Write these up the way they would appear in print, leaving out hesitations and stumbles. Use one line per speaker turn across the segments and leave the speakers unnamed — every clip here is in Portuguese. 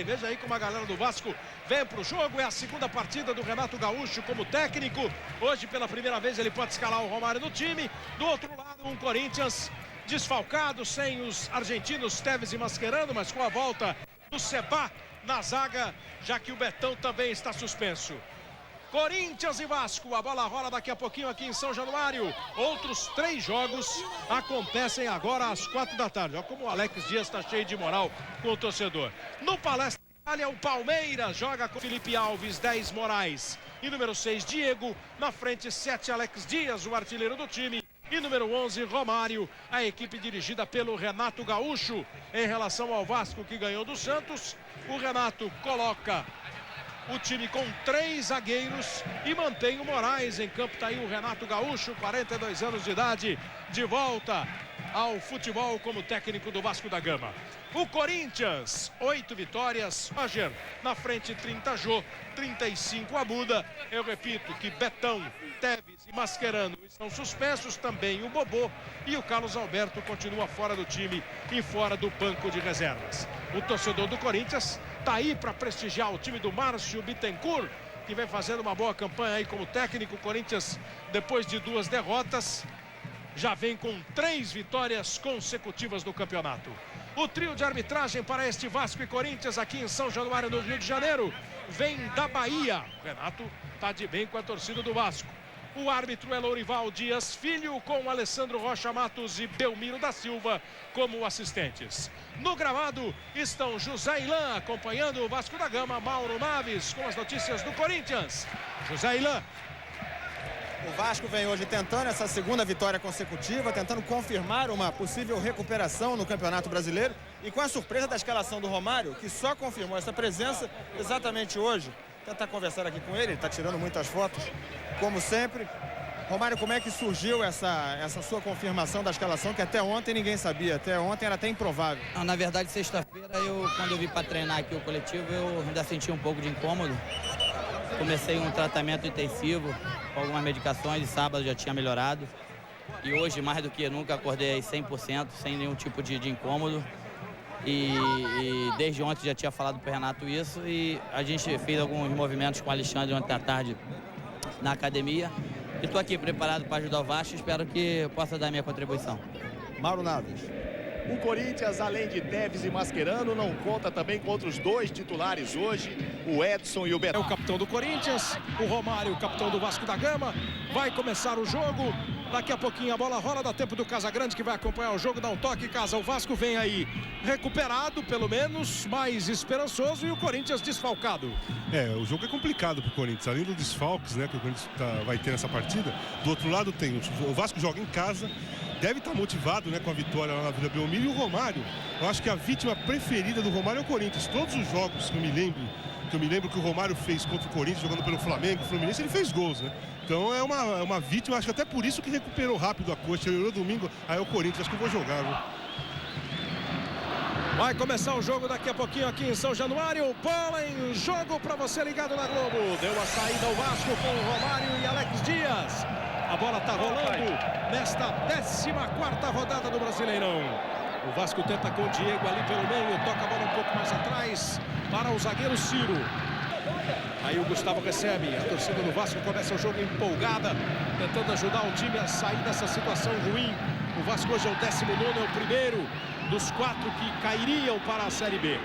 Veja aí como a galera do Vasco vem para o jogo. É a segunda partida do Renato Gaúcho como técnico. Hoje, pela primeira vez, ele pode escalar o Romário no time. Do outro lado, um Corinthians desfalcado, sem os argentinos Tevez e Mascherano, mas com a volta do Seba na zaga, já que o Betão também está suspenso. Corinthians e Vasco, a bola rola daqui a pouquinho aqui em São Januário. Outros 3 jogos acontecem agora às 4 da tarde. Olha como o Alex Dias está cheio de moral com o torcedor. No Palestra Itália, o Palmeiras joga com Felipe Alves, 10 Moraes e número 6 Diego. Na frente 7 Alex Dias, o artilheiro do time. E número 11 Romário, a equipe dirigida pelo Renato Gaúcho. Em relação ao Vasco, que ganhou do Santos, o Renato coloca o time com 3 zagueiros e mantém o Moraes em campo. Tá aí o Renato Gaúcho, 42 anos de idade, de volta ao futebol como técnico do Vasco da Gama. O Corinthians, 8 vitórias, Roger na frente, 30 Jô, 35 Abuda. Eu repito que Betão, Tevez e Mascherano estão suspensos, também o Bobô, e o Carlos Alberto continua fora do time e fora do banco de reservas. O torcedor do Corinthians tá aí para prestigiar o time do Márcio Bittencourt, que vem fazendo uma boa campanha aí como técnico. O Corinthians, depois de 2 derrotas, já vem com 3 vitórias consecutivas no campeonato. O trio de arbitragem para este Vasco e Corinthians aqui em São Januário, no Rio de Janeiro, vem da Bahia. O Renato tá de bem com a torcida do Vasco. O árbitro é Lourival Dias Filho, com Alessandro Rocha Matos e Belmiro da Silva como assistentes. No gramado estão José Ilan acompanhando o Vasco da Gama, Mauro Naves com as notícias do Corinthians. José Ilan.
O Vasco vem hoje tentando essa segunda vitória consecutiva, tentando confirmar uma possível recuperação no Campeonato Brasileiro. E com a surpresa da escalação do Romário, que só confirmou essa presença exatamente hoje. Vou tentar conversar aqui com ele está tirando muitas fotos, como sempre. Romário, como é que surgiu essa sua confirmação da escalação, que até ontem ninguém sabia, até ontem era até improvável?
Na verdade, sexta-feira, quando eu vim para treinar aqui o coletivo, eu ainda senti um pouco de incômodo. Comecei um tratamento intensivo com algumas medicações e sábado já tinha melhorado. E hoje, mais do que nunca, acordei 100%, sem nenhum tipo de incômodo. E desde ontem já tinha falado para o Renato isso e a gente fez alguns movimentos com o Alexandre ontem à tarde na academia. E estou aqui preparado para ajudar o Vasco e espero que possa dar minha contribuição.
Mauro Naves.
O Corinthians, além de Tevez e Mascherano, não conta também com outros 2 titulares hoje, o Edson e o Betão.
É o capitão do Corinthians, o Romário, o capitão do Vasco da Gama. Vai começar o jogo. Daqui a pouquinho a bola rola, dá tempo do Casagrande, que vai acompanhar o jogo, dá um toque, Casa. O Vasco vem aí recuperado, pelo menos, mais esperançoso, e o Corinthians desfalcado.
O jogo é complicado pro Corinthians, além dos desfalques, né, que o Corinthians vai ter nessa partida. Do outro lado tem o Vasco joga em casa, deve estar motivado, né, com a vitória lá na Vila Belmiro. E o Romário, eu acho que a vítima preferida do Romário é o Corinthians. Todos os jogos que eu me lembro que o Romário fez contra o Corinthians, jogando pelo Flamengo, o Fluminense, ele fez gols, né? Então é uma vítima, acho que até por isso que recuperou rápido a coxa. Ele domingo, aí é o Corinthians, acho que eu vou jogar, viu?
Vai começar o jogo daqui a pouquinho aqui em São Januário. Bola em jogo para você ligado na Globo. Deu a saída ao Vasco com o Romário e Alex Dias. A bola tá rolando nesta 14ª rodada do Brasileirão. O Vasco tenta com o Diego ali pelo meio, toca a bola um pouco mais atrás para o zagueiro Ciro. Aí o Gustavo recebe, a torcida do Vasco começa o jogo empolgada, tentando ajudar o time a sair dessa situação ruim. O Vasco hoje é o 19º, é o primeiro dos 4 que cairiam para a Série B.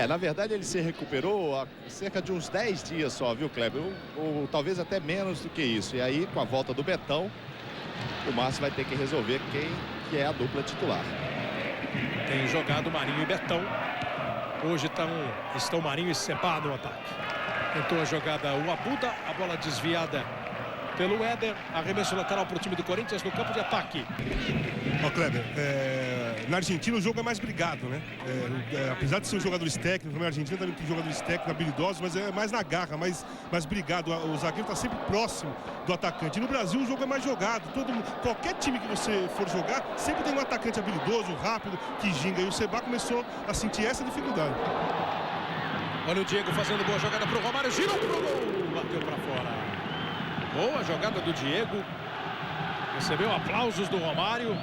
Na verdade ele se recuperou há cerca de uns 10 dias só, viu, Kleber? Ou talvez até menos do que isso. E aí, com a volta do Betão, o Márcio vai ter que resolver quem que é a dupla titular.
Tem jogado Marinho e Betão. Hoje estão Marinho e Seba no ataque. Tentou a jogada o Abuda, a bola desviada pelo Éder. Arremesso lateral para o time do Corinthians no campo de ataque.
Kleber, na Argentina o jogo é mais brigado, né? Apesar de ser jogadores técnicos, na Argentina também tem jogadores técnicos, habilidosos, mas é mais na garra, mais brigado. O zagueiro está sempre próximo do atacante. E no Brasil o jogo é mais jogado. Qualquer time que você for jogar, sempre tem um atacante habilidoso, rápido, que ginga. E o Seba começou a sentir essa dificuldade.
Olha o Diego fazendo boa jogada para o Romário, girou para o gol, bateu para fora. Boa jogada do Diego, recebeu aplausos do Romário,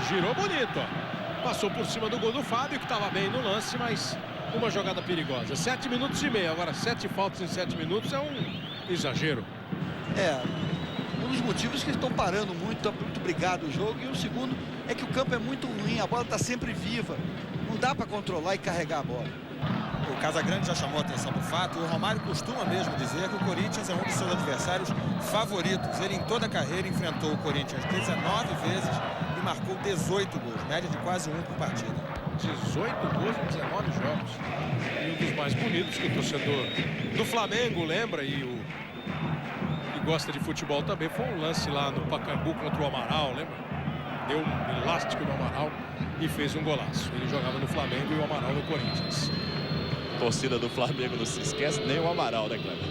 girou bonito, ó. Passou por cima do gol do Fábio, que estava bem no lance, mas uma jogada perigosa. 7 minutos e meio. Agora, 7 faltas em 7 minutos é um exagero.
Um dos motivos que eles estão parando muito, está muito brigado o jogo. E o segundo é que o campo é muito ruim, a bola está sempre viva. Não dá para controlar e carregar a bola.
O Casagrande já chamou a atenção para o fato, e o Romário costuma mesmo dizer que o Corinthians é um dos seus adversários favoritos. Ele, em toda a carreira, enfrentou o Corinthians 19 vezes e marcou 18 gols, média de quase 1 por partida.
18 gols em 19 jogos. E um dos mais bonitos que o torcedor do Flamengo lembra, e gosta de futebol também, foi um lance lá no Pacaembu contra o Amaral, lembra? Deu um elástico no Amaral e fez um golaço. Ele jogava no Flamengo e o Amaral no Corinthians.
A torcida do Flamengo não se esquece, nem o Amaral, né, Cleber?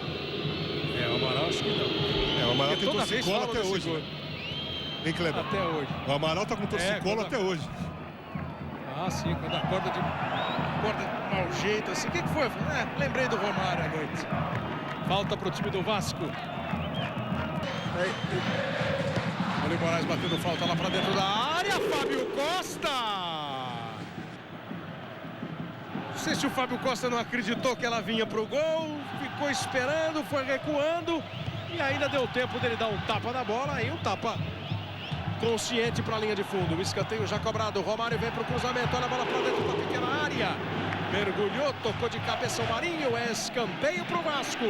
O Amaral acho que não.
O Amaral
Porque
tem
toda vez
torcicolo
fala
até
desse
hoje.
gol.
Hein, Cleber?
Até hoje.
O Amaral tá com torcicolo até hoje.
Ah, sim, quando acorda de mau jeito assim. O que foi? Lembrei do Romário à noite. Falta pro time do Vasco. Olha o Moraes batendo falta lá pra dentro da área. Fábio Costa! Não sei se o Fábio Costa não acreditou que ela vinha pro gol. Ficou esperando, foi recuando. E ainda deu tempo dele dar um tapa na bola. Aí um tapa consciente para a linha de fundo. O escanteio já cobrado. O Romário vem para o cruzamento. Olha a bola para dentro da pequena área. Mergulhou, tocou de cabeça o Marinho. É escanteio para o Vasco.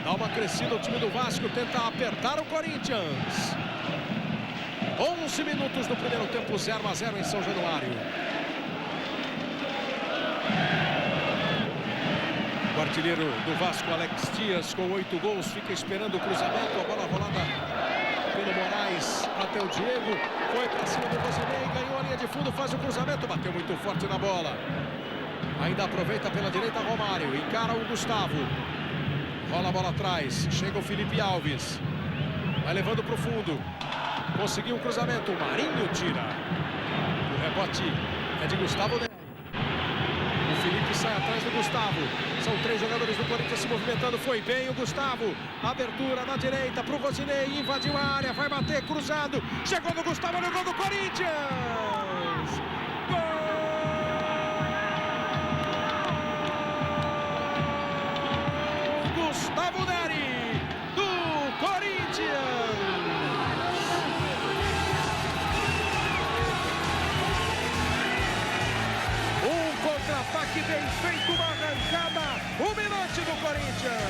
Dá uma crescida o time do Vasco. Tenta apertar o Corinthians. 11 minutos do primeiro tempo. 0-0 em São Januário. O artilheiro do Vasco, Alex Dias, com 8 gols. Fica esperando o cruzamento. A bola rolada pelo Moraes até o Diego, foi para cima do Rosinei, ganhou a linha de fundo, faz o cruzamento, bateu muito forte na bola. Ainda aproveita pela direita Romário, encara o Gustavo, rola a bola atrás, chega o Felipe Alves, vai levando para o fundo, conseguiu o cruzamento, o Marinho tira, o rebote é de Gustavo. O Felipe sai atrás do Gustavo. São 3 jogadores do Corinthians se movimentando. Foi bem o Gustavo. Abertura na direita para o Rosinei. Invadiu a área. Vai bater cruzado. Chegou no Gustavo. Olha o gol do Corinthians. Gol! Gustavo Neri do Corinthians. Contra-ataque bem feito, uma arrancada, o minuto do Corinthians.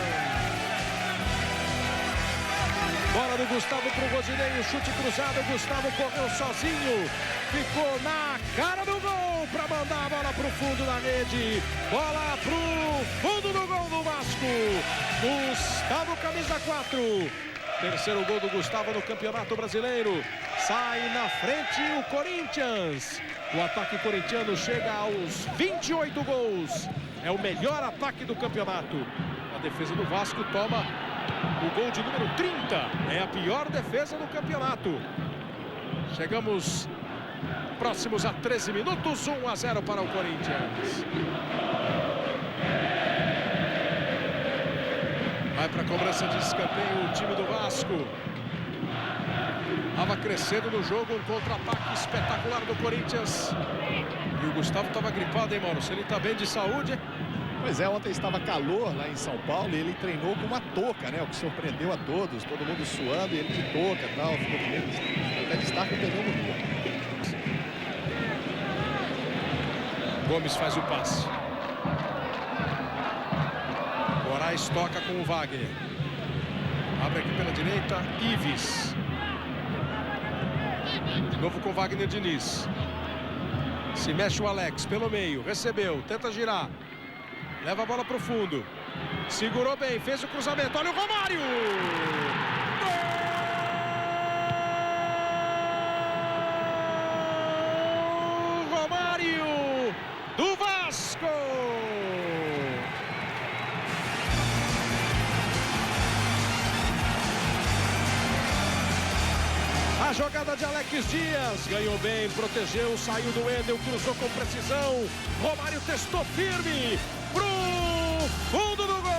Bola do Gustavo pro Rosinei, o chute cruzado, o Gustavo correu sozinho, ficou na cara do gol para mandar a bola pro fundo da rede. Bola pro fundo do gol do Vasco. Gustavo, camisa 4. Terceiro gol do Gustavo no Campeonato Brasileiro. Sai na frente o Corinthians. O ataque corintiano chega aos 28 gols. É o melhor ataque do campeonato. A defesa do Vasco toma o gol de número 30. É a pior defesa do campeonato. Chegamos próximos a 13 minutos. 1-0 para o Corinthians. Vai para a cobrança de escanteio o time do Vasco. Estava crescendo no jogo, um contra-ataque espetacular do Corinthians. E o Gustavo estava gripado, hein, Mauro? Se ele está bem de saúde.
Pois é, ontem estava calor lá em São Paulo e ele treinou com uma touca, né? O que surpreendeu a todos, todo mundo suando e ele de touca e tal. Ficou bonito. Até destaca o pneumonia.
Gomes faz o passe. Moraes toca com o Wagner. Abre aqui pela direita, Ives. De novo com Wagner Diniz. Se mexe o Alex pelo meio, recebeu, tenta girar. Leva a bola para o fundo. Segurou bem, fez o cruzamento. Olha o Romário! Gol! Romário do Vasco! A jogada de Alex Dias, ganhou bem, protegeu, saiu do Wendel, cruzou com precisão. Romário testou firme pro fundo do gol.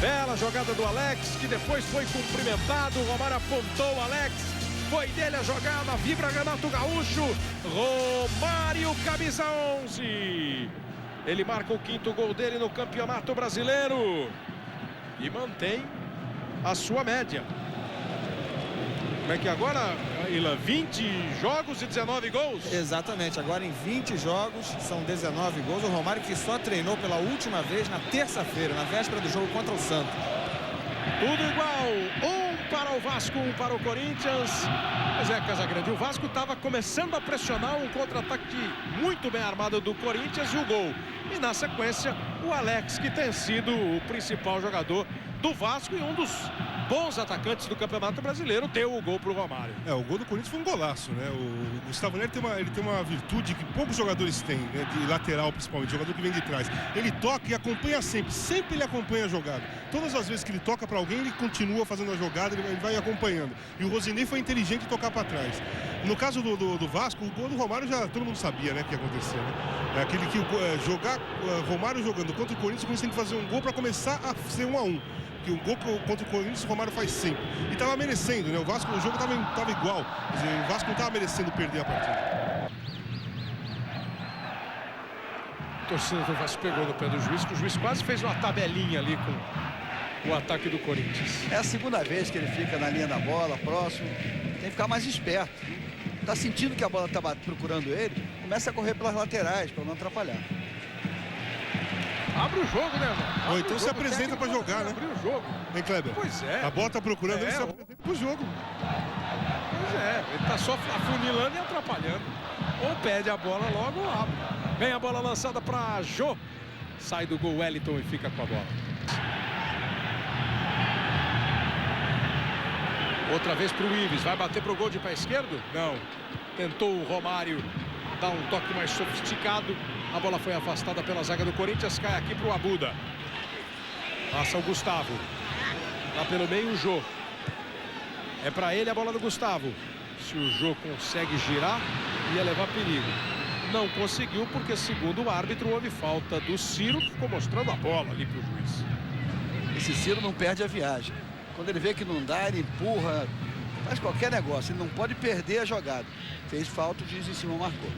Bela jogada do Alex, que depois foi cumprimentado. O Romário apontou o Alex, Foi dele a jogada, vibra Renato Gaúcho. Romário, camisa 11. Ele marca o 5º gol dele no Campeonato Brasileiro. E mantém a sua média. Como é que agora, Ilan? 20 jogos e 19 gols?
Exatamente, agora em 20 jogos são 19 gols. O Romário que só treinou pela última vez na terça-feira, na véspera do jogo contra o Santos.
Tudo igual, 1 para o Vasco, 1 para o Corinthians. Mas é, Casagrande, o Vasco estava começando a pressionar um contra-ataque muito bem armado do Corinthians e o gol. E na sequência, o Alex, que tem sido o principal jogador do Vasco e um dos bons atacantes do Campeonato Brasileiro, deu o gol para o Romário.
O gol do Corinthians foi um golaço, né? O Gustavo Neri tem uma virtude que poucos jogadores têm, né? De lateral principalmente, jogador que vem de trás. Ele toca e acompanha sempre ele acompanha a jogada. Todas as vezes que ele toca para alguém, ele continua fazendo a jogada, ele vai acompanhando. E o Rosinei foi inteligente em tocar para trás. No caso do Vasco, o gol do Romário já todo mundo sabia, né, que ia acontecer, né? É aquele que Romário jogando contra o Corinthians tem que fazer um gol para começar a ser 1-1. Que o gol contra o Corinthians o Romário faz sempre. E estava merecendo, né? O jogo estava igual. Quer dizer, o Vasco não estava merecendo perder a partida.
A torcida do Vasco pegou no pé do juiz, que o juiz quase fez uma tabelinha ali com o ataque do Corinthians.
É a segunda vez que ele fica na linha da bola, próximo. Tem que ficar mais esperto. Tá sentindo que a bola tá procurando ele, começa a correr pelas laterais para não atrapalhar.
Abre o jogo, né, mano?
Ou então se apresenta para jogar, né?
Abre o jogo.
Hein, Kleber?
Pois é.
A bola tá procurando, ele se apresenta pro jogo.
Pois é, ele tá só afunilando e atrapalhando. Ou pede a bola logo ou abre. Vem a bola lançada para Jô. Sai do gol Wellington e fica com a bola. Outra vez para o Ives. Vai bater pro gol de pé esquerdo? Não. Tentou o Romário dar um toque mais sofisticado. A bola foi afastada pela zaga do Corinthians. Cai aqui para o Abuda. Passa o Gustavo. Lá pelo meio o Jô. É para ele a bola do Gustavo. Se o Jô consegue girar, ia levar perigo. Não conseguiu porque, segundo o árbitro, houve falta do Ciro, que ficou mostrando a bola ali para o juiz.
Esse Ciro não perde a viagem. Quando ele vê que não dá, ele empurra, faz qualquer negócio. Ele não pode perder a jogada. Fez falta, o juiz em cima marcou.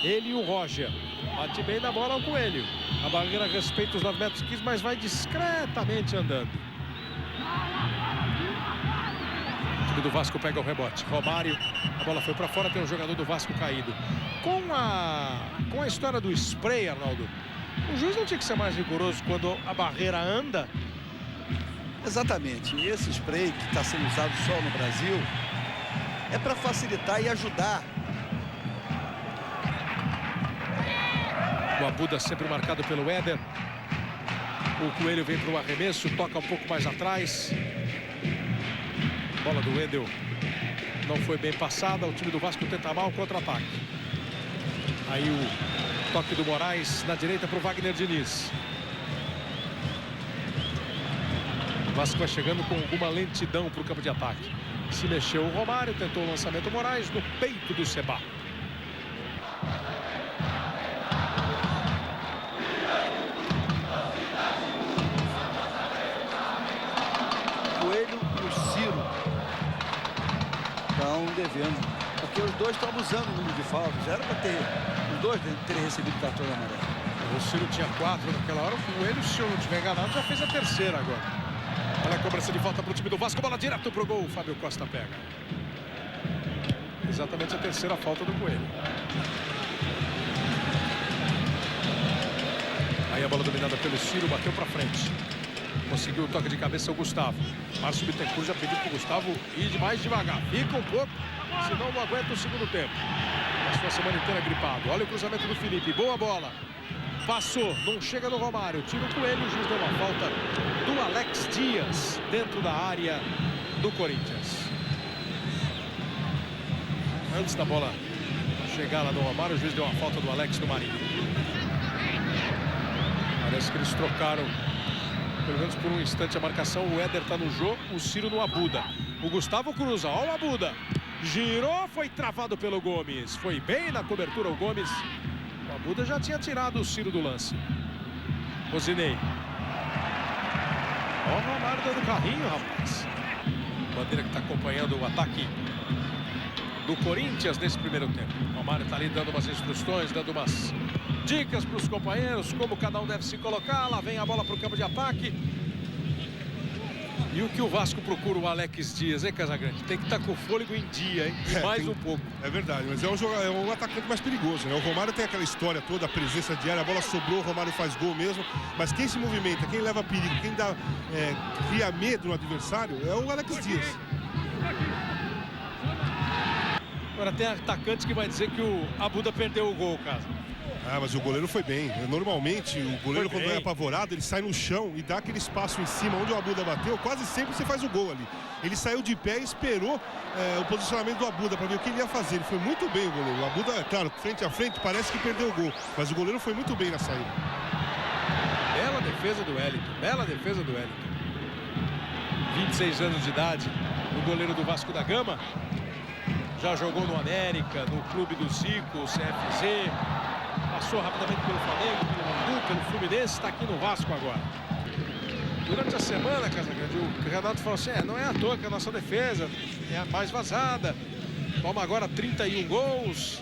Ele e o Roger. Bate bem na bola ao Coelho. A barreira respeita os 9,15 metros, mas vai discretamente andando. O time do Vasco pega o rebote. Romário, a bola foi para fora, tem um jogador do Vasco caído. Com a história do spray, Arnaldo, o juiz não tinha que ser mais rigoroso quando a barreira anda?
Exatamente. E esse spray que está sendo usado só no Brasil é para facilitar e ajudar.
O Abuda sempre marcado pelo Éder. O Coelho vem para o arremesso, toca um pouco mais atrás. Bola do Wendel não foi bem passada. O time do Vasco tenta mal o contra-ataque. Aí o toque do Moraes na direita para o Wagner Diniz. O Vasco vai chegando com alguma lentidão para o campo de ataque. Se mexeu o Romário, tentou o lançamento Moraes no peito do Seba.
Coelho e o Ciro estão devendo, porque os dois estão abusando do número de faltas. Era para ter os dois terem recebido cartão amarelo.
O Ciro tinha 4 naquela hora. O Coelho, se eu não estiver enganado, já fez a terceira agora. Olha a cobrança de falta para o time do Vasco. Bola direto para o gol. O Fábio Costa pega. Exatamente a terceira falta do Coelho. Aí a bola dominada pelo Ciro, bateu para frente. Conseguiu o toque de cabeça o Gustavo. Márcio Bittencourt já pediu para o Gustavo ir mais devagar. Fica um pouco, senão não aguenta o segundo tempo. Passou a semana inteira gripado. Olha o cruzamento do Felipe. Boa bola. Passou, não chega no Romário. Tira o Coelho, o juiz deu uma falta do Alex Dias dentro da área do Corinthians. Antes da bola chegar lá no Romário, o juiz deu uma falta do Alex no Marinho. Parece que eles trocaram, pelo menos por um instante, a marcação. O Éder tá no jogo, o Ciro no Abuda. O Gustavo cruza, olha o Abuda. Girou, foi travado pelo Gomes. Foi bem na cobertura o Gomes. O Abuda já tinha tirado o Ciro do lance. Rosinei. Olha o Romário dando carrinho, rapaz. Bandeira que está acompanhando o ataque do Corinthians nesse primeiro tempo. O Romário está ali dando umas instruções, dando umas dicas para os companheiros, como cada um deve se colocar. Lá vem a bola para o campo de ataque. E o que o Vasco procura, o Alex Dias, hein, Casagrande? Tem que estar com o fôlego em dia, hein? E mais um pouco.
É verdade, mas é um atacante mais perigoso, né? O Romário tem aquela história toda, a presença diária, a bola sobrou, o Romário faz gol mesmo. Mas quem se movimenta, quem leva perigo, quem cria medo no adversário é o Alex Dias.
Agora tem atacante que vai dizer que o Abuda perdeu o gol, cara.
Ah, mas o goleiro foi bem. Normalmente, o goleiro, quando é apavorado, ele sai no chão e dá aquele espaço em cima onde o Abuda bateu. Quase sempre você faz o gol ali. Ele saiu de pé e esperou o posicionamento do Abuda para ver o que ele ia fazer. Ele foi muito bem, o goleiro. O Abuda, claro, frente a frente, parece que perdeu o gol. Mas o goleiro foi muito bem na saída.
Bela defesa do Wellington. Bela defesa do Wellington. 26 anos de idade. O goleiro do Vasco da Gama. Já jogou no América, no Clube do Zico, CFZ. Passou rapidamente pelo Flamengo, pelo Bangu, pelo Fluminense, está aqui no Vasco agora. Durante a semana, Casagrande, o Renato falou assim, não é à toa que a nossa defesa é a mais vazada. Toma agora 31 gols.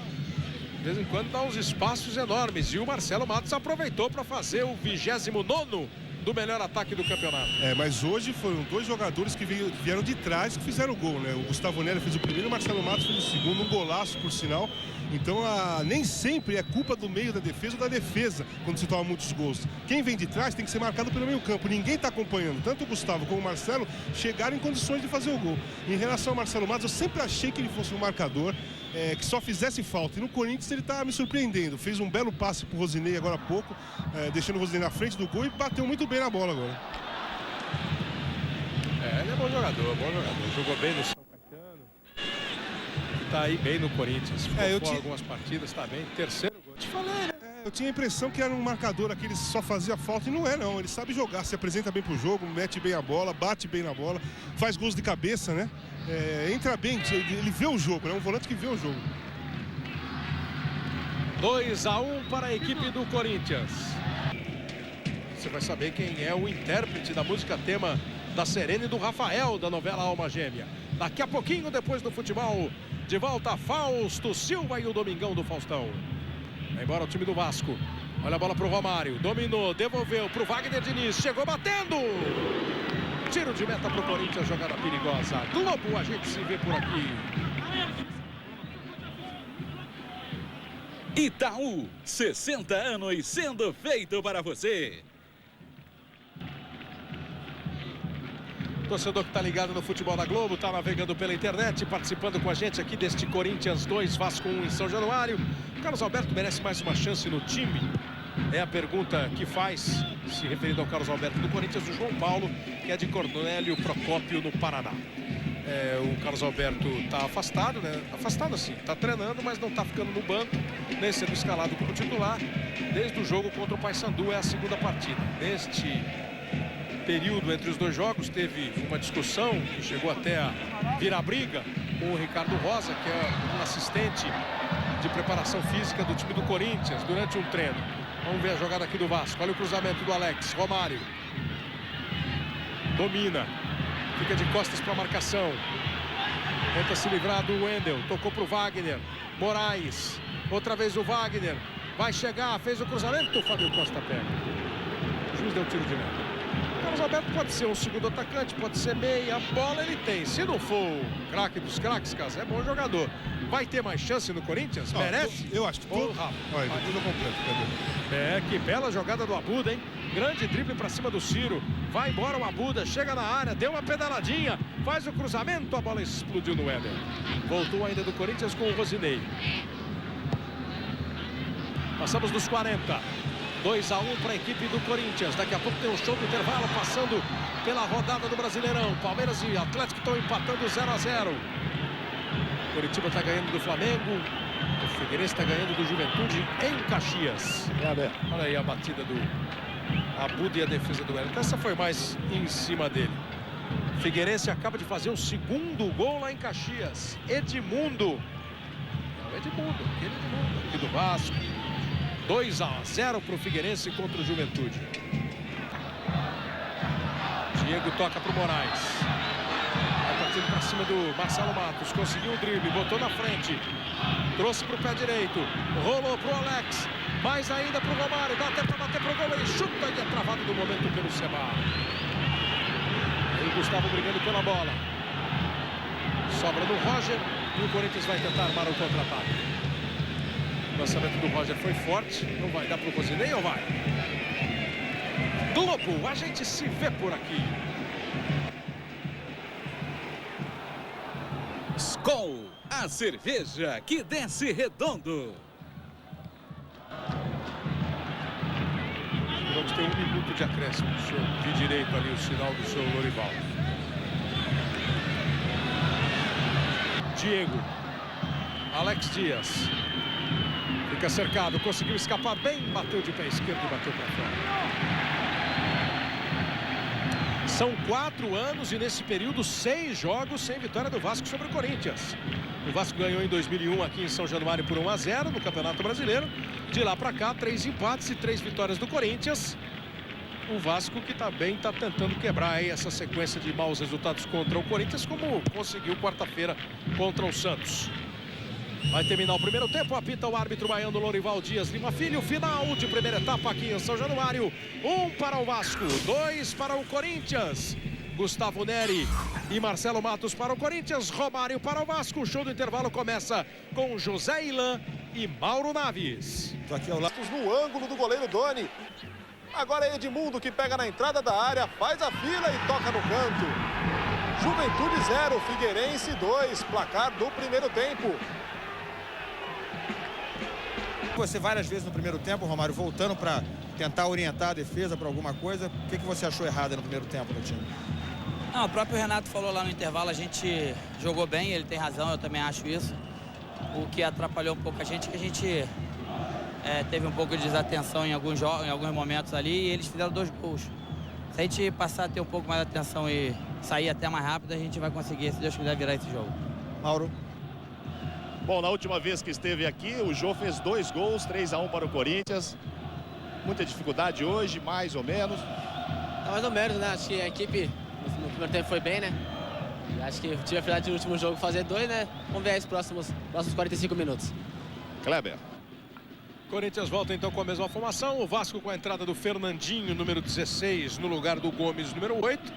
De vez em quando dá uns espaços enormes. E o Marcelo Matos aproveitou para fazer o 29º do melhor ataque do campeonato.
Mas hoje foram dois jogadores que vieram de trás que fizeram o gol, né? O Gustavo Neri fez o primeiro, o Marcelo Matos fez o segundo, um golaço por sinal. Então nem sempre é culpa do meio da defesa ou da defesa quando se toma muitos gols. Quem vem de trás tem que ser marcado pelo meio campo. Ninguém está acompanhando. Tanto o Gustavo como o Marcelo chegaram em condições de fazer o gol. Em relação ao Marcelo Matos, eu sempre achei que ele fosse um marcador que só fizesse falta. E no Corinthians ele está me surpreendendo. Fez um belo passe para o Rosinei agora há pouco, deixando o Rosinei na frente do gol e bateu muito bem na bola agora.
Ele é bom jogador, bom jogador. Jogou bem no São Caetano. Tá aí bem no Corinthians. Algumas partidas, tá bem. Terceiro gol. Te falei, né?
Eu tinha a impressão que era um marcador aquele que só fazia falta e não é, não. Ele sabe jogar, se apresenta bem pro jogo, mete bem a bola, bate bem na bola, faz gols de cabeça, né? Entra bem, ele vê o jogo, é um volante que vê o jogo.
2-1 para a equipe do Corinthians. Você vai saber quem é o intérprete da música tema da Serena e do Rafael, da novela Alma Gêmea. Daqui a pouquinho, depois do futebol, de volta Fausto Silva e o Domingão do Faustão. Vai embora o time do Vasco. Olha a bola pro Romário. Dominou, devolveu pro Wagner Diniz. Chegou batendo. Tiro de meta pro Corinthians, jogada perigosa. Globo, a gente se vê por aqui.
Itaú, 60 anos sendo feito para você.
Torcedor que está ligado no futebol da Globo, está navegando pela internet, participando com a gente aqui deste Corinthians 2, Vasco 1 em São Januário. O Carlos Alberto merece mais uma chance no time? É a pergunta que faz, se referindo ao Carlos Alberto do Corinthians, o João Paulo, que é de Cornélio Procópio, no Paraná. O Carlos Alberto está afastado, né? Afastado assim, está treinando, mas não está ficando no banco, nem sendo escalado como titular. Desde o jogo contra o Paysandu, é a segunda partida. Neste período entre os dois jogos, teve uma discussão que chegou até a virar briga com o Ricardo Rosa, que é um assistente de preparação física do time do Corinthians, durante um treino. Vamos ver a jogada aqui do Vasco. Olha o cruzamento do Alex. Romário domina, fica de costas para a marcação, tenta se livrar do Wendel, tocou para o Wagner. Moraes, outra vez o Wagner, vai chegar, fez o cruzamento, o Fábio Costa pega. O juiz deu tiro de meta. Carlos Alberto pode ser um segundo atacante, pode ser meia, a bola ele tem. Se não for o craque dos craques, Casa, é bom jogador. Vai ter mais chance no Corinthians? Merece?
Eu acho que todo. Olha, tudo completo, cadê?
Que bela jogada do Abuda, hein? Grande drible para cima do Ciro. Vai embora o Abuda, chega na área, deu uma pedaladinha, faz o cruzamento, a bola explodiu no Éder. Voltou ainda do Corinthians com o Rosinei. Passamos dos 40. 2-1 para a equipe do Corinthians. Daqui a pouco tem um show do intervalo passando pela rodada do Brasileirão. Palmeiras e Atlético estão empatando 0-0. Curitiba está ganhando do Flamengo. O Figueirense está ganhando do Juventude em Caxias. Olha aí a batida do Abuda e a defesa do Wellington. Essa foi mais em cima dele. O Figueirense acaba de fazer o segundo gol lá em Caxias. Edmundo. Edmundo, aquele Edmundo aqui do Vasco. 2-0 para o Figueirense contra o Juventude. Diego toca para o Moraes. Vai partir indo para cima do Marcelo Matos. Conseguiu o drible, botou na frente. Trouxe para o pé direito. Rolou para o Alex. Mais ainda para o Romário. Dá até para bater para o gol. Ele chuta e é travado do momento pelo Seba. Aí o Gustavo brigando pela bola. Sobra no Roger. E o Corinthians vai tentar armar o contra-ataque. O lançamento do Roger foi forte. Não vai dar para o Rosinei ou vai? Globo, a gente se vê por aqui.
Skol, a cerveja que desce redondo.
Vamos ter 1 minuto de acréscimo. O senhor de direito ali, o sinal do seu Lorival. Diego. Alex Dias. Fica cercado, conseguiu escapar bem, bateu de pé esquerdo e bateu para fora. São 4 anos e nesse período 6 jogos sem vitória do Vasco sobre o Corinthians. O Vasco ganhou em 2001 aqui em São Januário por 1-0 no Campeonato Brasileiro. De lá para cá, 3 empates e 3 vitórias do Corinthians. O Vasco que também está tentando quebrar aí essa sequência de maus resultados contra o Corinthians, como conseguiu quarta-feira contra o Santos. Vai terminar o primeiro tempo, apita o árbitro baiano Lorival Dias Lima Filho. Final de primeira etapa aqui em São Januário. 1 para o Vasco, 2 para o Corinthians. Gustavo Neri e Marcelo Matos para o Corinthians, Romário para o Vasco. O show do intervalo começa com José Ilan e Mauro Naves.
Aqui ao lado, no ângulo do goleiro Doni. Agora é Edmundo que pega na entrada da área, faz a fila e toca no canto. Juventude 0, Figueirense 2, placar do primeiro tempo.
Você várias vezes no primeiro tempo, Romário, voltando para tentar orientar a defesa para alguma coisa. O que você achou errado no primeiro tempo do time?
Não, o próprio Renato falou lá no intervalo, a gente jogou bem, ele tem razão, eu também acho isso. O que atrapalhou um pouco a gente é que a gente teve um pouco de desatenção em alguns momentos ali e eles fizeram 2 gols. Se a gente passar a ter um pouco mais de atenção e sair até mais rápido, a gente vai conseguir, se Deus quiser, virar esse jogo.
Mauro?
Bom, na última vez que esteve aqui, o Jô fez 2 gols, 3-1 para o Corinthians. Muita dificuldade hoje, mais ou menos.
Mais ou menos, né? Acho que a equipe no primeiro tempo foi bem, né? Acho que tive a oportunidade no último jogo fazer 2, né? Vamos ver aí os próximos 45 minutos.
Kleber.
Corinthians volta então com a mesma formação. O Vasco com a entrada do Fernandinho, número 16, no lugar do Gomes, número 8.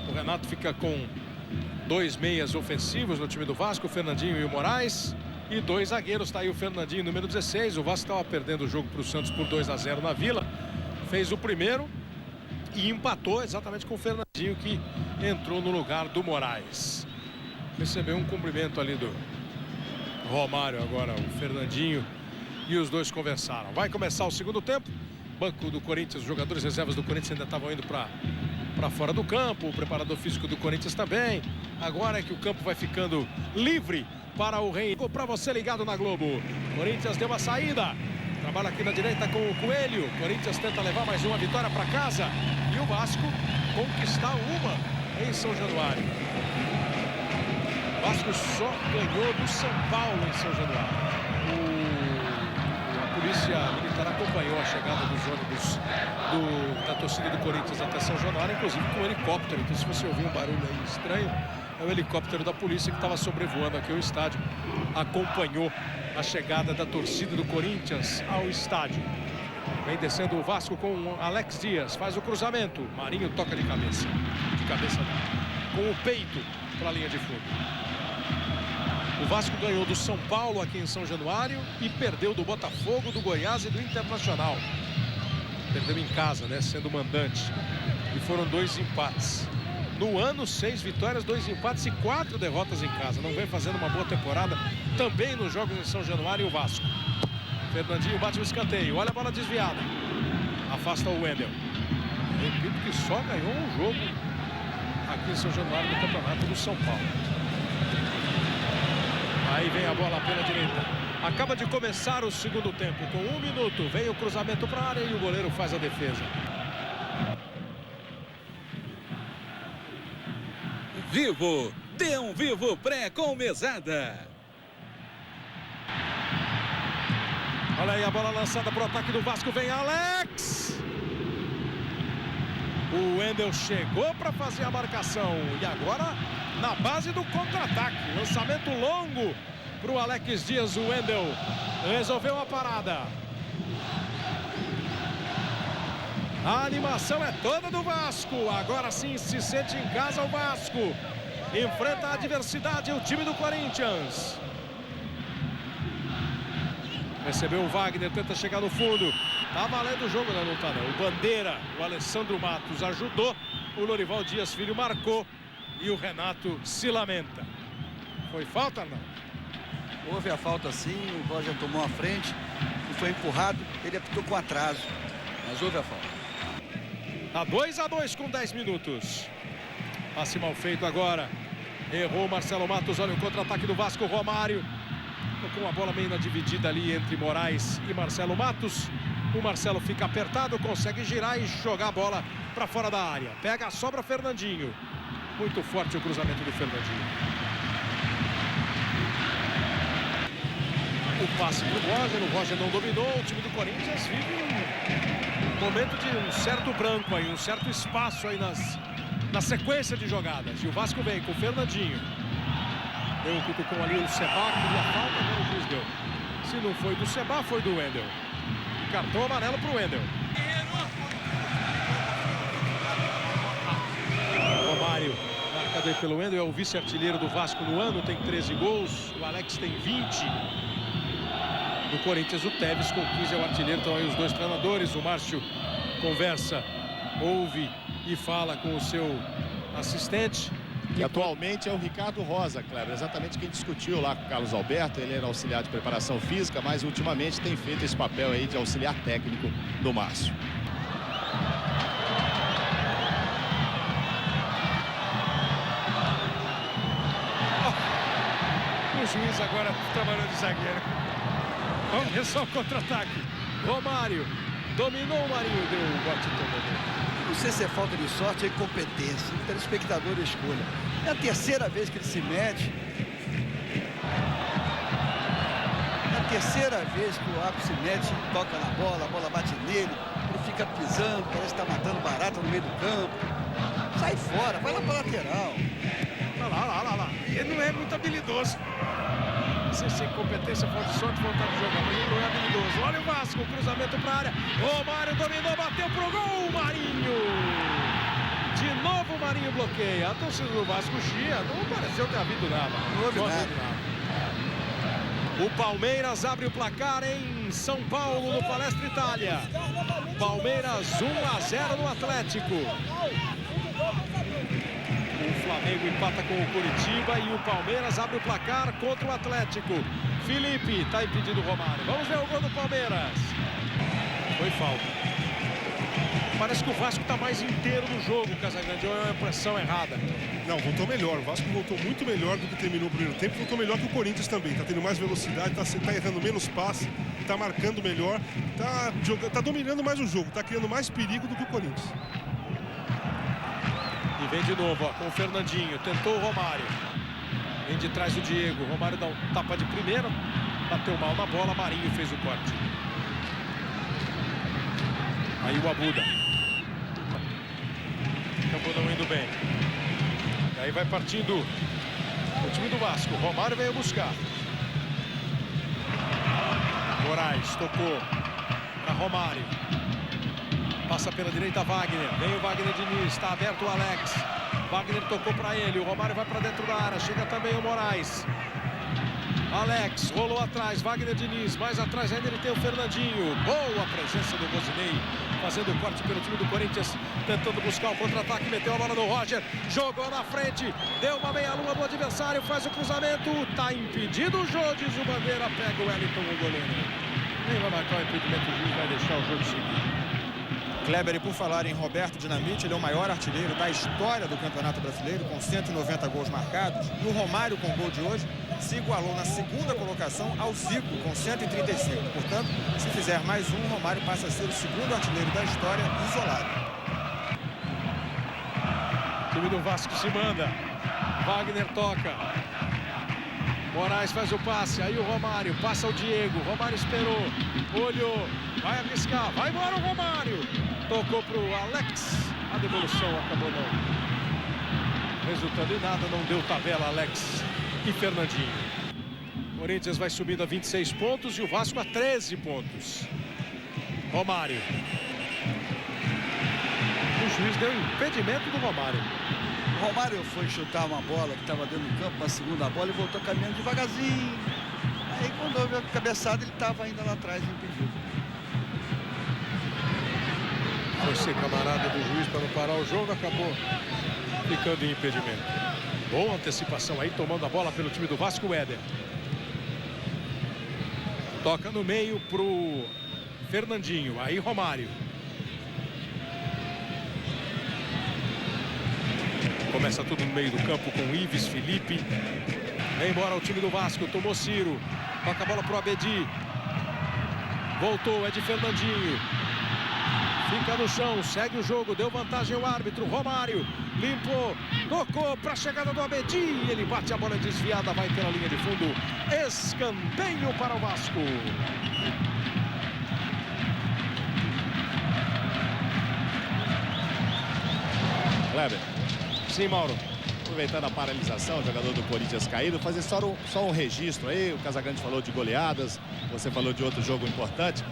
O Renato fica com 2 meias ofensivos no time do Vasco, o Fernandinho e o Moraes. E 2 zagueiros, está aí o Fernandinho, número 16. O Vasco estava perdendo o jogo para o Santos por 2-0 na Vila. Fez o primeiro e empatou exatamente com o Fernandinho, que entrou no lugar do Moraes. Recebeu um cumprimento ali do Romário agora, o Fernandinho. E os dois conversaram. Vai começar o segundo tempo. Banco do Corinthians, os jogadores reservas do Corinthians ainda estavam indo para fora do campo. O preparador físico do Corinthians também. Agora é que o campo vai ficando livre para o Rei. Para você ligado na Globo. Corinthians deu uma saída. Trabalha aqui na direita com o Coelho. Corinthians tenta levar mais uma vitória para casa. E o Vasco conquistar uma em São Januário. O Vasco só ganhou do São Paulo em São Januário. A Polícia Militar acompanhou a chegada dos ônibus da torcida do Corinthians até São Januário, inclusive com um helicóptero. Então, se você ouvir um barulho aí estranho, é o helicóptero da polícia que estava sobrevoando aqui o estádio. Acompanhou a chegada da torcida do Corinthians ao estádio. Vem descendo o Vasco com o Alex Dias, faz o cruzamento. Marinho toca de cabeça com o peito para a linha de fundo. O Vasco ganhou do São Paulo aqui em São Januário e perdeu do Botafogo, do Goiás e do Internacional. Perdeu em casa, né, sendo mandante. E foram 2 empates. No ano, 6 vitórias, 2 empates e 4 derrotas em casa. Não vem fazendo uma boa temporada também nos jogos em São Januário e o Vasco. Fernandinho bate o escanteio, olha a bola desviada. Afasta o Wendel. Repito que só ganhou um jogo aqui em São Januário no campeonato do São Paulo. Aí vem a bola pela direita. Acaba de começar o segundo tempo. Com 1 minuto, vem o cruzamento para a área e o goleiro faz a defesa.
Vivo, dê um Vivo Pré com mesada.
Olha aí a bola lançada para o ataque do Vasco. Vem Alex. O Wendel chegou para fazer a marcação. E agora na base do contra-ataque. Lançamento longo para o Alex Dias. O Wendel resolveu a parada. A animação é toda do Vasco. Agora sim se sente em casa o Vasco. Enfrenta a adversidade o time do Corinthians. Recebeu o Wagner, tenta chegar no fundo. Tá valendo o jogo, não tá não. O Bandeira, o Alessandro Matos ajudou. O Lorival Dias Filho marcou. E o Renato se lamenta. Foi falta, não?
Houve a falta sim, o Roger tomou a frente e foi empurrado. Ele apitou com atraso, mas houve a falta.
Tá 2-2 com 10 minutos. Passe mal feito agora. Errou o Marcelo Matos. Olha o contra-ataque do Vasco. Romário tocou uma bola meio na dividida ali entre Moraes e Marcelo Matos. O Marcelo fica apertado, consegue girar e jogar a bola para fora da área. Pega a sobra Fernandinho. Muito forte o cruzamento do Fernandinho. O passe para o Roger não dominou. O time do Corinthians vive um momento de um certo branco aí, um certo espaço aí na sequência de jogadas. E o Vasco vem com o Fernandinho. Deu um cutucão ali, o Seba, queria falta, agora o juiz deu. Se não foi do Seba, foi do Wendel. Cartão amarelo para o Wendel. Romário, marcado aí pelo Wendel, é o vice-artilheiro do Vasco no ano, tem 13 gols. O Alex tem 20. Do Corinthians, o Tevez com 15 é o artilheiro. Estão aí os dois treinadores. O Márcio conversa, ouve e fala com o seu assistente.
E atualmente é o Ricardo Rosa, Kleber, exatamente quem discutiu lá com o Carlos Alberto. Ele era auxiliar de preparação física, mas ultimamente tem feito esse papel aí de auxiliar técnico do Márcio.
O juiz agora trabalhando de zagueiro. Vamos ver só o contra-ataque. Romário dominou o Marinho, deu o bote todo.
Não sei se é falta de sorte ou incompetência. O telespectador escolha. É a terceira vez que ele se mete. É a terceira vez que o árbitro se mete, toca na bola, a bola bate nele, ele fica pisando, parece que está matando barata no meio do campo. Sai fora, vai lá para a lateral.
Olha lá. Ele não é muito habilidoso. Não sei se é incompetência, falta de sorte, vontade de jogar, mas ele não é habilidoso. Olha o Vasco, cruzamento para a área. Romário dominou, bateu pro gol, Marinho. De novo o Marinho bloqueia. A torcida do Vasco chia, não pareceu ter havido nada.
Não houve nada.
O Palmeiras abre o placar em São Paulo, no Palestra Itália. Palmeiras 1-0 no Atlético. O Flamengo empata com o Curitiba e o Palmeiras abre o placar contra o Atlético. Felipe está impedindo o Romário. Vamos ver o gol do Palmeiras. Foi falta. Parece que o Vasco está mais inteiro no jogo, Casagrande, ou é uma impressão errada?
Não, voltou melhor. O Vasco voltou muito melhor do que terminou o primeiro tempo. Voltou melhor que o Corinthians também. Está tendo mais velocidade, está errando menos passe, está marcando melhor, está dominando mais o jogo, está criando mais perigo do que o Corinthians.
E vem de novo, ó, com o Fernandinho. Tentou o Romário. Vem de trás o Diego. O Romário dá um tapa de primeira. Bateu mal na bola. Marinho fez o corte. Aí o Abuda. Acabou não indo bem. E aí vai partindo o time do Vasco. Romário veio buscar. Moraes tocou para Romário. Passa pela direita Wagner. Vem o Wagner Diniz. Está aberto o Alex. Wagner tocou para ele. O Romário vai para dentro da área. Chega também o Moraes. Alex rolou atrás. Wagner Diniz. Mais atrás ainda ele tem o Fernandinho. Boa presença do Rosinei. Fazendo o corte pelo time do Corinthians. Tentando buscar o contra-ataque. Meteu a bola no Roger. Jogou na frente. Deu uma meia-lua do adversário. Faz o cruzamento. Está impedido o jogo. Diz o Bandeira. Pega o Wellington, o goleiro. Nem vai marcar o impedimento. O juiz vai deixar o jogo seguir.
Kleber, e por falar em Roberto Dinamite, ele é o maior artilheiro da história do Campeonato Brasileiro, com 190 gols marcados. E o Romário, com o gol de hoje, se igualou na segunda colocação ao Zico, com 135. Portanto, se fizer mais um, o Romário passa a ser o segundo artilheiro da história isolado.
O time do Vasco se manda. Wagner toca. Moraes faz o passe. Aí o Romário passa o Diego. Romário esperou. Olhou. Vai arriscar. Vai embora o Romário. Tocou pro Alex. A devolução acabou não Resultando em nada, não deu tabela Alex e Fernandinho. Corinthians vai subindo a 26 pontos e o Vasco a 13 pontos. Romário. O juiz deu impedimento do Romário.
O Romário foi chutar uma bola que estava dentro do campo, uma segunda bola, e voltou caminhando devagarzinho. Aí quando houve a cabeçada, ele estava ainda lá atrás impedido.
Foi ser camarada do juiz para não parar o jogo, acabou ficando em impedimento. Boa antecipação aí, tomando a bola pelo time do Vasco, o Éder. Toca no meio pro Fernandinho, aí Romário. Começa tudo no meio do campo com Ives, Felipe. Vem embora o time do Vasco, tomou Ciro. Toca a bola pro Abedi. Voltou, é de Fernandinho. Fica no chão, segue o jogo, deu vantagem ao árbitro. Romário limpou, tocou para a chegada do Abedi. Ele bate a bola desviada, vai pela linha de fundo. Escanteio para o Vasco.
Kleber.
Sim, Mauro.
Aproveitando a paralisação, o jogador do Corinthians caído, fazer só um registro aí. O Casagrande falou de goleadas, você falou de outro jogo importante.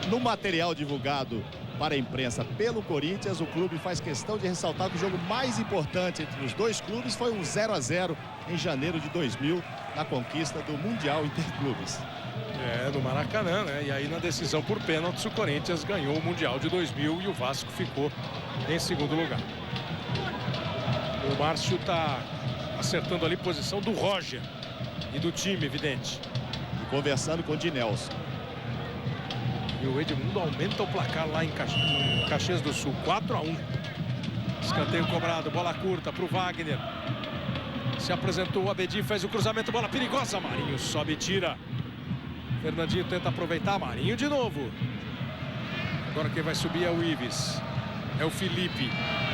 No material divulgado para a imprensa pelo Corinthians, o clube faz questão de ressaltar que o jogo mais importante entre os dois clubes foi um 0-0 em janeiro de 2000, na conquista do Mundial Interclubes.
No Maracanã, né? E aí na decisão por pênaltis o Corinthians ganhou o Mundial de 2000 e o Vasco ficou em segundo lugar. O Márcio está acertando ali a posição do Roger e do time, evidente.
E conversando com o Dinelson.
E o Edmundo aumenta o placar lá em Caxias do Sul, 4-1. Escanteio cobrado, bola curta para o Wagner. Se apresentou o Abedi, faz o cruzamento, bola perigosa. Marinho sobe e tira. Fernandinho tenta aproveitar, Marinho de novo. Agora quem vai subir é o Ives. É o Felipe.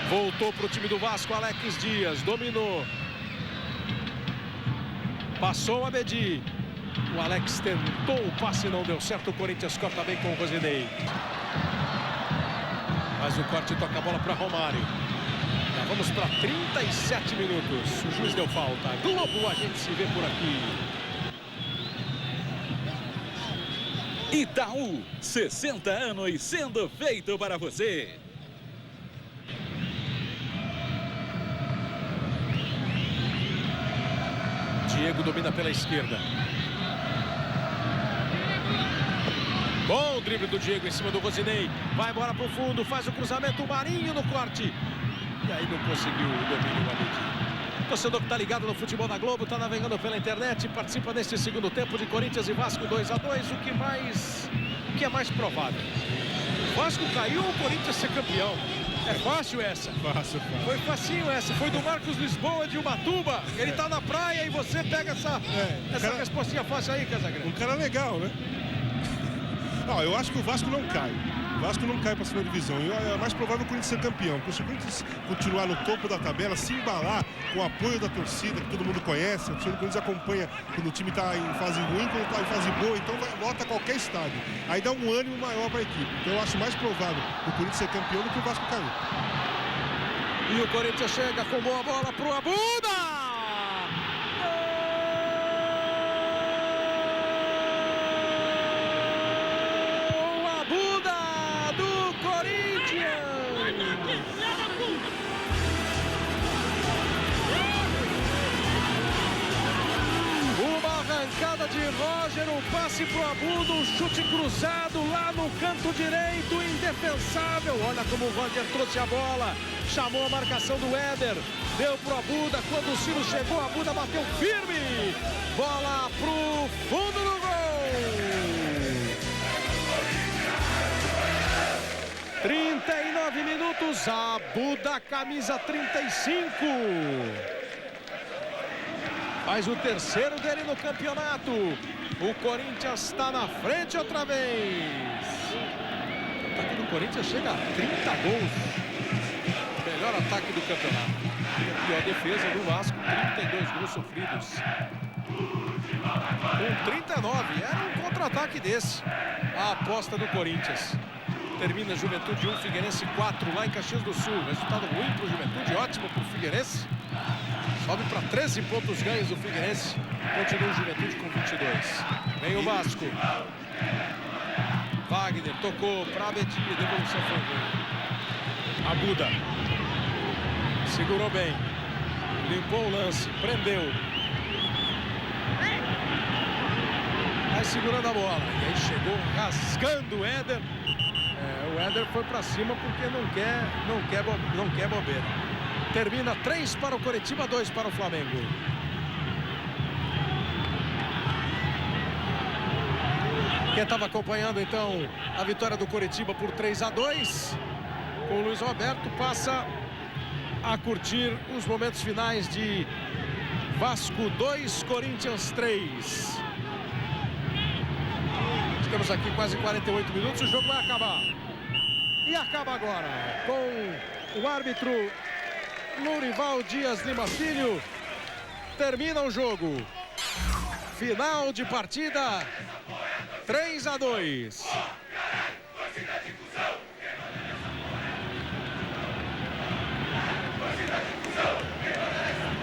Voltou para o time do Vasco, Alex Dias, dominou. Passou o Abedi. O Alex tentou o passe, não deu certo. O Corinthians corta bem com o Rosinei. Faz o corte e toca a bola para Romário. Já vamos para 37 minutos. O juiz deu falta. Globo, a gente se vê por aqui.
Itaú, 60 anos sendo feito para você.
Diego domina pela esquerda. Bom drible do Diego em cima do Rosinei. Vai embora pro fundo, faz o cruzamento, o Marinho no corte. E aí não conseguiu o domínio ali. Torcedor que tá ligado no futebol da Globo, tá navegando pela internet, participa neste segundo tempo de Corinthians e Vasco 2-2. O que é mais provável? O Vasco caiu ou o Corinthians ser campeão? É fácil essa.
Fácil.
Foi facinho essa. Foi do Marcos Lisboa de Ubatuba. Ele tá na praia e você pega essa respostinha fácil aí, Casagrande.
Um cara legal, né? Não, eu acho que o Vasco não cai. O Vasco não cai para a segunda divisão. E é mais provável o Corinthians ser campeão. Porque se o Corinthians continuar no topo da tabela, se embalar com o apoio da torcida, que todo mundo conhece, o Corinthians acompanha quando o time está em fase ruim, quando está em fase boa, então lota qualquer estádio. Aí dá um ânimo maior para a equipe. Então eu acho mais provável o Corinthians ser campeão do que o Vasco cair.
E o Corinthians chega com boa bola pro Abuda! Arrancada de Roger, um passe pro Abuda, um chute cruzado lá no canto direito, indefensável. Olha como o Roger trouxe a bola, chamou a marcação do Éder, deu pro Abuda. Quando o Ciro chegou, a Abuda bateu firme. Bola pro fundo do gol. 39 minutos, Abuda, camisa 35. Faz o terceiro dele no campeonato. O Corinthians está na frente outra vez. O ataque do Corinthians chega a 30 gols. Melhor ataque do campeonato. E a defesa do Vasco, 32 gols sofridos. Com 39, era um contra-ataque desse. A aposta do Corinthians. Termina Juventude 1, Figueirense 4 lá em Caxias do Sul. Resultado ruim para o Juventude, ótimo para o Figueirense. Sobe para 13 pontos ganhos o Figueirense. Continua o Juventude com 22. Vem o Vasco. Wagner tocou para Betinho. Devolução foi ruim. Abuda. Segurou bem. Limpou o lance. Prendeu. Vai segurando a bola. E aí chegou rasgando o Éder. O Éder foi para cima porque não quer bobeira. Termina 3 para o Coritiba, 2 para o Flamengo. Quem estava acompanhando então a vitória do Coritiba por 3-2 com o Luiz Roberto passa a curtir os momentos finais de Vasco 2, Corinthians 3. Estamos aqui quase 48 minutos, o jogo vai acabar. E acaba agora com o árbitro Lourival Dias Lima Filho. Termina o jogo. Final de partida, 3-2.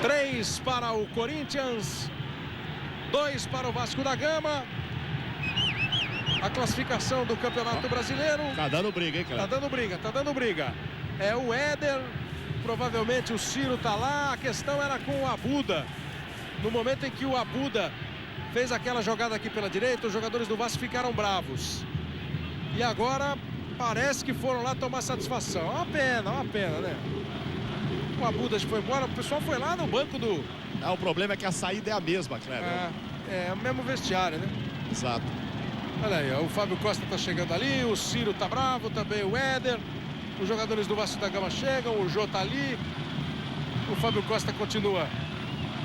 Três para o Corinthians, 2 para o Vasco da Gama. A classificação do Campeonato Brasileiro.
Tá dando briga, hein, cara?
Tá dando briga. É o Éder, provavelmente o Ciro tá lá. A questão era com o Abuda. No momento em que o Abuda fez aquela jogada aqui pela direita, os jogadores do Vasco ficaram bravos. E agora parece que foram lá tomar satisfação. Uma pena, né? O Abuda foi embora, o pessoal foi lá no banco do...
O problema é que a saída é a mesma, Cleber.
É o mesmo vestiário, né?
Exato.
Olha aí, o Fábio Costa tá chegando ali, o Ciro tá bravo, também o Éder. Os jogadores do Vasco da Gama chegam, o Jô tá ali. O Fábio Costa continua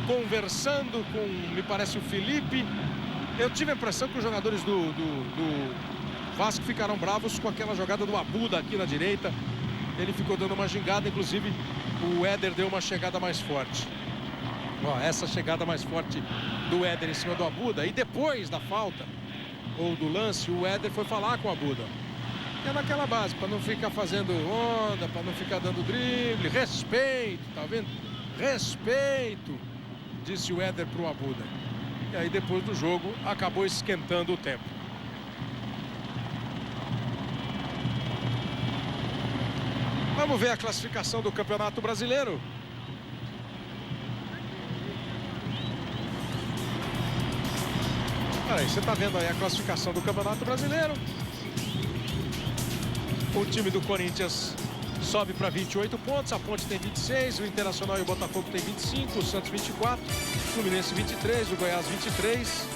conversando com, me parece, o Felipe. Eu tive a impressão que os jogadores do Vasco ficaram bravos com aquela jogada do Abuda aqui na direita. Ele ficou dando uma gingada, inclusive o Éder deu uma chegada mais forte. Ó, essa chegada mais forte do Éder em cima do Abuda. E depois da falta ou do lance, o Éder foi falar com o Abuda. É naquela base, para não ficar fazendo onda, para não ficar dando drible. Respeito, tá vendo? Respeito, disse o Éder pro Abuda. E aí depois do jogo acabou esquentando o tempo. Vamos ver a classificação do Campeonato Brasileiro. Olha aí, você está vendo aí a classificação do Campeonato Brasileiro. O time do Corinthians sobe para 28 pontos, a Ponte tem 26, o Internacional e o Botafogo tem 25, o Santos 24, o Fluminense 23, o Goiás 23,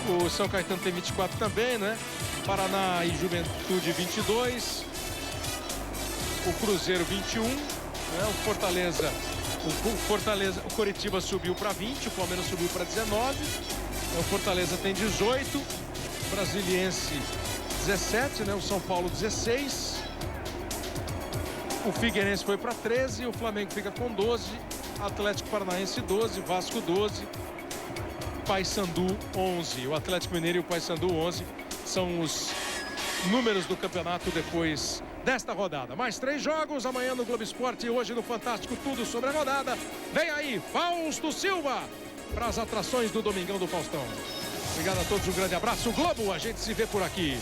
o São Caetano tem 24 também, né? Paraná e Juventude 22, o Cruzeiro 21, né? O Coritiba subiu para 20, o Palmeiras subiu para 19, o Fortaleza tem 18, o Brasiliense 17, né? O São Paulo 16, o Figueirense foi para 13, o Flamengo fica com 12, Atlético Paranaense 12, Vasco 12, Paysandu 11. O Atlético Mineiro e o Paysandu 11 são os números do campeonato depois desta rodada. Mais 3 jogos amanhã no Globo Esporte e hoje no Fantástico, tudo sobre a rodada. Vem aí Fausto Silva para as atrações do Domingão do Faustão. Obrigado a todos, um grande abraço. Globo, a gente se vê por aqui.